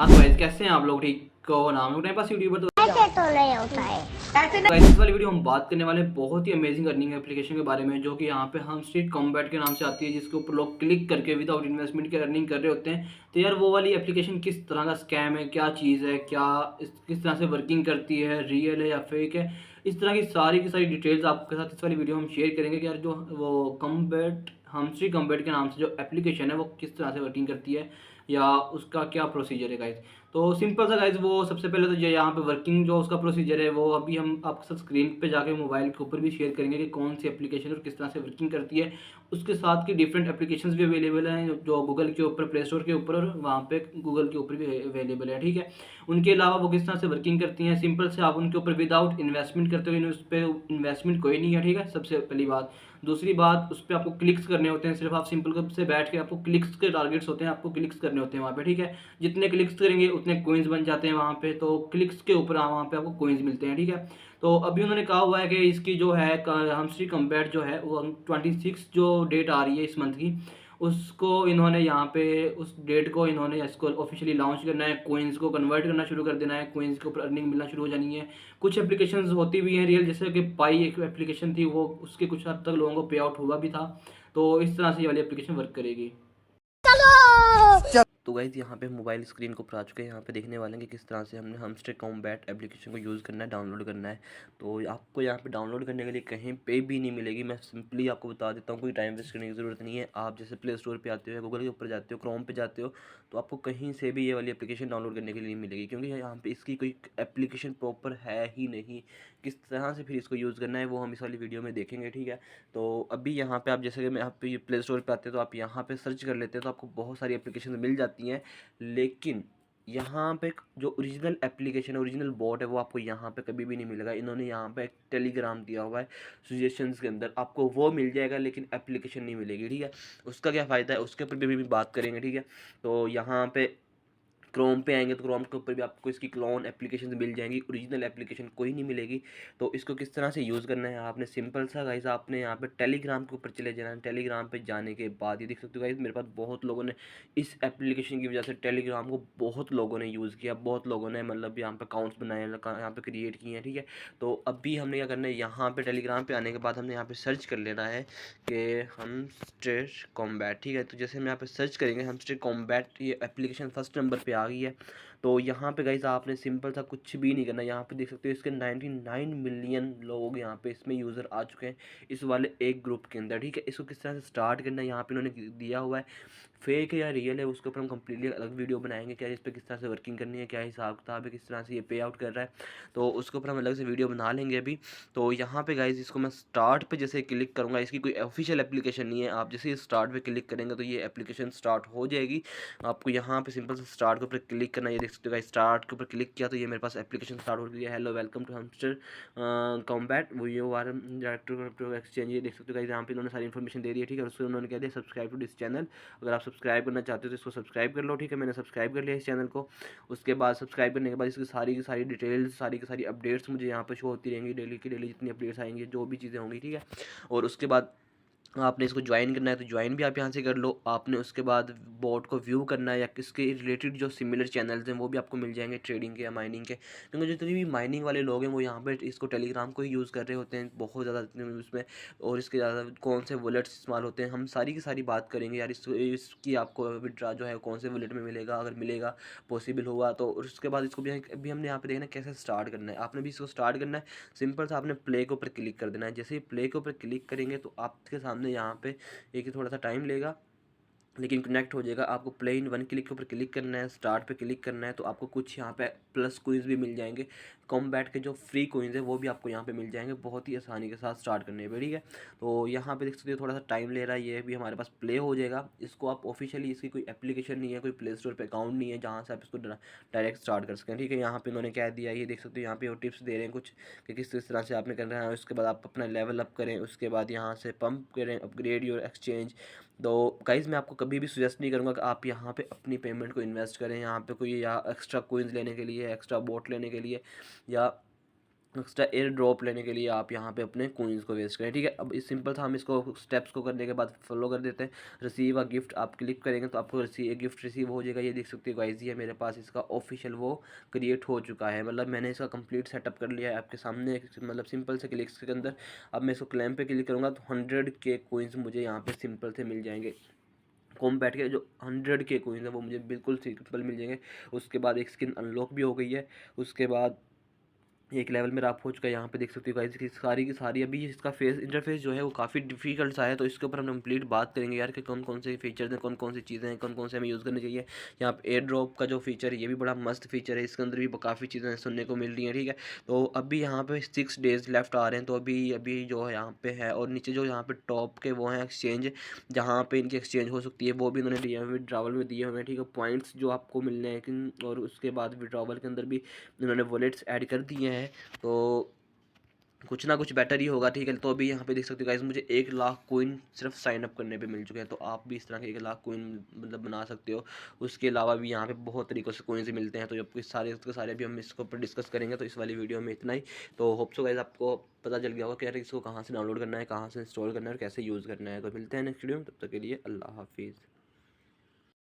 हाँ तो गाइस कैसे हैं आप लोग? ठीक हो ना? हम लोग टाइम पास यूट्यूबर तो ऐसे तो नहीं होता है। ऐसे गाइस इस वाली वीडियो हम बात करने वाले हैं बहुत ही अमेजिंग अर्निंग एप्लीकेशन के बारे में, जो कि यहाँ पे हम स्ट्रीट कॉम्बैट के नाम से आती है, जिसके ऊपर लोग क्लिक करके विदाउट इन्वेस्टमेंट के अर्निंग कर रहे होते हैं। तो यार वो वाली एप्लीकेशन किस तरह का स्कैम है, क्या चीज़ है, किस तरह से वर्किंग करती है, रियल है या फेक है, इस तरह की सारी डिटेल्स आपके साथ इस वाली वीडियो हम शेयर करेंगे कि यार जो वो कॉम्बैट हमस्ट्री कॉम्बैट के नाम से जो एप्लीकेशन है वो किस तरह से वर्किंग करती है या उसका क्या प्रोसीजर है गाइस। तो सिंपल सा गाइस, वो सबसे पहले तो ये यहाँ पे वर्किंग जो उसका प्रोसीजर है वो अभी हम आपके साथ स्क्रीन पे जाके मोबाइल के ऊपर भी शेयर करेंगे कि कौन सी एप्लीकेशन और किस तरह से वर्किंग करती है। उसके साथ की डिफरेंट एप्लीकेशंस भी अवेलेबल हैं जो गूगल के ऊपर, प्ले स्टोर के ऊपर और वहाँ पे गूगल के ऊपर भी अवेलेबल है, ठीक है। उनके अलावा वो किस तरह से वर्किंग करती हैं, सिंपल से आप उनके ऊपर विदाउट इन्वेस्टमेंट करते हुए, उस पर इन्वेस्टमेंट कोई नहीं है, ठीक है, सबसे पहली बात। दूसरी बात, उस पर आपको क्लिक्स करने होते हैं, सिर्फ आप सिंपल से बैठ के आपको क्लिक्स के टारगेट्स होते हैं, आपको क्लिक्स करने होते हैं वहाँ पे, ठीक है। जितने क्लिक्स करेंगे उतने कोइंस बन जाते हैं वहाँ पे, तो क्लिक्स के ऊपर वहाँ पे आपको कोइंस मिलते हैं, ठीक है। तो अभी उन्होंने कहा हुआ है कि इसकी जो है हमस्ट्री कम्बैट जो है वो 26 जो डेट आ रही है इस मंथ की, उसको इन्होंने यहाँ पे उस डेट को इन्होंने इसको ऑफिशियली लॉन्च करना है, कोइंस को कन्वर्ट करना शुरू कर देना है, कोइंस के ऊपर अर्निंग मिलना शुरू हो जानी है। कुछ एप्लीकेशंस होती भी हैं रियल, जैसे कि पाई एक एप्लीकेशन थी, वो उसके कुछ हद तक लोगों को पे आउट हुआ भी था। तो इस तरह से ये वाली एप्लीकेशन वर्क करेगी। तो गाइज यहाँ पे मोबाइल स्क्रीन को ऊपर आ चुके हैं, यहाँ पे देखने वाले हैं कि किस तरह से हमने हमस्ट्री कॉम्बैट एप्लीकेशन को यूज़ करना है, डाउनलोड करना है। तो आपको यहाँ पे डाउनलोड करने के लिए कहीं पे भी नहीं मिलेगी, मैं सिंपली आपको बता देता हूँ, कोई टाइम वेस्ट करने की ज़रूरत नहीं है। आप जैसे प्ले स्टोर पे आते हो या गूगल के ऊपर जाते हो, क्रोम पे जाते हो, तो आपको कहीं से भी ये वाली एप्लीकेशन डाउनलोड करने के लिए नहीं मिलेगी, क्योंकि यहाँ पे इसकी कोई एप्लीकेशन प्रॉपर है ही नहीं। किस तरह से फिर इसको यूज़ करना है वो हम इस वाली वीडियो में देखेंगे, ठीक है। तो अभी यहाँ पे आप जैसे कि मैं आप प्ले स्टोर पे आते हैं तो आप यहाँ पे सर्च कर लेते हैं, तो आपको बहुत सारी एप्लीकेशन मिल जाती हैं। लेकिन यहाँ पे जो ओरिजिनल एप्लीकेशन है, ओरिजिनल बॉट है, वो आपको यहाँ पे कभी भी नहीं मिलेगा। इन्होंने यहाँ पे एक टेलीग्राम दिया हुआ है सजेशंस के अंदर, आपको वो मिल जाएगा लेकिन एप्लीकेशन नहीं मिलेगी, ठीक है। उसका क्या फ़ायदा है उसके ऊपर भी बात करेंगे, ठीक है। तो यहाँ पे क्रोम पे आएंगे तो क्रोम के ऊपर भी आपको इसकी क्लोन एप्लीकेशन मिल जाएंगी, ओरिजिनल एप्लीकेशन कोई नहीं मिलेगी। तो इसको किस तरह से यूज़ करना है, आपने सिंपल सा गाइस, आपने यहाँ पे टेलीग्राम के ऊपर चले जाना है। टेलीग्राम पे जाने के बाद ये देख सकते हो गाइस, मेरे पास बहुत लोगों ने इस एप्लीकेशन की वजह से टेलीग्राम को बहुत लोगों ने यूज़ किया, बहुत लोगों ने मतलब यहाँ पे अकाउंट्स बनाए, यहाँ पे क्रिएट किए हैं, ठीक है। तो अभी हमने क्या करना है, यहाँ पे टेलीग्राम पे आने के बाद हमने यहाँ पे सर्च कर लेना है कि हम स्ट्रीट कॉम्बैट, ठीक है। तो जैसे हम यहाँ पे सर्च करेंगे हम स्ट्रीट कॉम्बैट, ये एप्लीकेशन फर्स्ट नंबर पे आ गई है। तो यहाँ पे गाइस आपने सिंपल सा कुछ भी नहीं करना, यहाँ पे देख सकते हो इसके 99 मिलियन लोग यहाँ पे इसमें यूज़र आ चुके हैं इस वाले एक ग्रुप के अंदर, ठीक है। इसको किस तरह से स्टार्ट करना है यहाँ पे इन्होंने दिया हुआ है, फेक है या रियल है उसके ऊपर हम कम्प्लीटली अलग वीडियो बनाएंगे, क्या इस पर किस तरह से वर्किंग करनी है, क्या हिसाब किताब है, किस तरह से ये पे आउट कर रहा है, तो उसके ऊपर हम अलग से वीडियो बना लेंगे अभी। तो यहाँ पे गाइस इसको मैं स्टार्ट पे जैसे क्लिक करूँगा, इसकी कोई ऑफिशियल एप्लीकेशन नहीं है, आप जैसे स्टार्ट पे क्लिक करेंगे तो ये एप्लीकेशन स्टार्ट हो जाएगी। आपको यहाँ पे सिंपल से स्टार्ट के ऊपर क्लिक करना है, ये देख सकते हो गाइस, स्टार्ट के ऊपर क्लिक किया तो ये मेरे पास एप्लीकेशन स्टार्ट हो गई है। हेलो वेलकम टू हमस्टर कॉम्बैट वो ये वार डायरेक्टर एक्सचेंज, ये देख सकते हो गाइस, यहाँ पे इन्होंने सारी इन्फॉर्मेशन दे दी है, ठीक है। उसको उन्होंने कह दिया सब्सक्राइब टू दिस चैनल, अगर आप सब्सक्राइब करना चाहते हो तो इसको सब्सक्राइब कर लो, ठीक है। मैंने सब्सक्राइब कर लिया इस चैनल को। उसके बाद सब्सक्राइब करने के बाद इसकी सारी की सारी डिटेल्स, सारी की सारी अपडेट्स मुझे यहाँ पर शो होती रहेंगी, डेली की डेली जितनी अपडेट्स आएंगी, जो भी चीज़ें होंगी, ठीक है। और उसके बाद आपने इसको ज्वाइन करना है तो ज्वाइन भी आप यहाँ से कर लो। आपने उसके बाद बोट को व्यू करना है या इसके रिलेटेड जो सिमिलर चैनल्स हैं वो भी आपको मिल जाएंगे, ट्रेडिंग के या माइनिंग के, क्योंकि जितनी भी माइनिंग वाले लोग हैं वो यहाँ पे इसको टेलीग्राम को ही यूज़ कर रहे होते हैं बहुत ज़्यादा उसमें। और इसके ज़्यादा कौन से वॉलेट्स इस्तेमाल होते हैं हम सारी की सारी बात करेंगे यार। इसकी आपको विड्रा जो है कौन से वॉलेट में मिलेगा, अगर मिलेगा पॉसिबल होगा तो। और उसके बाद इसको भी हमने यहाँ पे देखना है कैसे स्टार्ट करना है। आपने भी इसको स्टार्ट करना है, सिंपल सा आपने प्ले के ऊपर क्लिक कर देना है। जैसे ही प्ले के ऊपर क्लिक करेंगे तो आपके सामने यहाँ पे एक थोड़ा सा टाइम लेगा लेकिन कनेक्ट हो जाएगा। आपको प्ले इन वन क्लिक के ऊपर क्लिक करना है, स्टार्ट पे क्लिक करना है, तो आपको कुछ यहाँ पे प्लस कोइंस भी मिल जाएंगे। कॉम्बैट के जो फ्री कोइंस है वो भी आपको यहाँ पे मिल जाएंगे बहुत ही आसानी के साथ स्टार्ट करने पे, ठीक है। तो यहाँ पे देख सकते हो थोड़ा सा टाइम ले रहा है, ये भी हमारे पास प्ले हो जाएगा। इसको आप ऑफिशियली, इसकी कोई एप्लीकेशन नहीं है, कोई प्ले स्टोर पर अकाउंट नहीं है जहाँ से आप इसको डायरेक्ट स्टार्ट कर सकें, ठीक है। यहाँ पे उन्होंने क्या दिया ये देख सकते हो, यहाँ पे वो टिप्स दे रहे हैं कुछ कि किस किस तरह से आपने करना है। उसके बाद आप अपना लेवल अप करें, उसके बाद यहाँ से पंप करें, अपग्रेड योर एक्सचेंज। तो गाइज़ मैं आपको कभी भी सजेस्ट नहीं करूँगा कि आप यहाँ पे अपनी पेमेंट को इन्वेस्ट करें यहाँ पे कोई, या एक्स्ट्रा कोइंस लेने के लिए, एक्स्ट्रा बोट लेने के लिए, या एक्स्ट्रा एयर ड्रॉप लेने के लिए आप यहाँ पे अपने कोइंस को वेस्ट करें, ठीक है। अब इस सिंपल था, हम इसको स्टेप्स को करने के बाद फॉलो कर देते हैं। रिसीव अ गिफ्ट आप क्लिक करेंगे तो आपको गिफ्ट रिसीव हो जाएगा। ये देख सकते हो गाइस, ये मेरे पास इसका ऑफिशियल वो क्रिएट हो चुका है, मतलब मैंने इसका कंप्लीट सेटअप कर लिया है आपके सामने, मतलब सिंपल से क्लिक्स के अंदर। अब मैं इसको क्लेम पे क्लिक करूँगा तो 100 के कोइंस मुझे यहाँ पे सिंपल से मिल जाएंगे। कॉम्बैट के जो 100 के कोइंस हैं वो मुझे बिल्कुल सिंपल मिल जाएंगे। उसके बाद एक स्किन अनलॉक भी हो गई है। उसके बाद एक लेवल मेरा अप हो चुका है। यहाँ पे देख सकते हो गाइस की सारी अभी इसका फेस इंटरफेस जो है वो काफ़ी डिफिकल्ट सा है, तो इसके ऊपर हम कंप्लीट बात करेंगे यार कि कौन कौन से फीचर्स हैं, कौन कौन सी चीज़ें हैं, कौन कौन से हमें यूज़ करनी चाहिए। यहाँ पे एयर ड्रॉप का जो फीचर है ये भी बड़ा मस्त फीचर है, इसके अंदर भी काफ़ी चीज़ें सुनने को मिल रही हैं, ठीक है। तो अभी यहाँ पे 6 डेज लेफ्ट आ रहे हैं, तो अभी अभी जो है यहाँ पे है, और नीचे जो यहाँ पे टॉप के वो हैं एक्सचेंज, जहाँ पे इनकी एक्सचेंज हो सकती है वो भी इन्होंने दिए हुए विड्रॉवल में दिए हुए हैं, ठीक है। पॉइंट्स जो आपको मिलने हैं और उसके बाद विड्रॉवल के अंदर भी इन्होंने वॉलेट्स ऐड कर दिए हैं, तो कुछ ना कुछ बेटर ही होगा, ठीक है। तो अभी यहाँ पे देख सकते हो गाइस मुझे 1 लाख कोइन सिर्फ साइन अप करने पे मिल चुके हैं, तो आप भी इस तरह के 1 लाख कोइन मतलब बना सकते हो। उसके अलावा भी यहाँ पे बहुत तरीक़ों से कोइंस मिलते हैं, तो जब सारे के सारे अभी हम इसके ऊपर डिस्कस करेंगे, तो इस वाली वीडियो में इतना ही। तो होप सो गाइस आपको पता चल गया होगा कि यार इसको कहाँ से डाउनलोड करना है, कहाँ से इंस्टॉल करना है और कैसे यूज़ करना है। तो मिलते हैं नेक्स्ट वीडियो में, तब तक के लिए अल्लाह हाफिज़।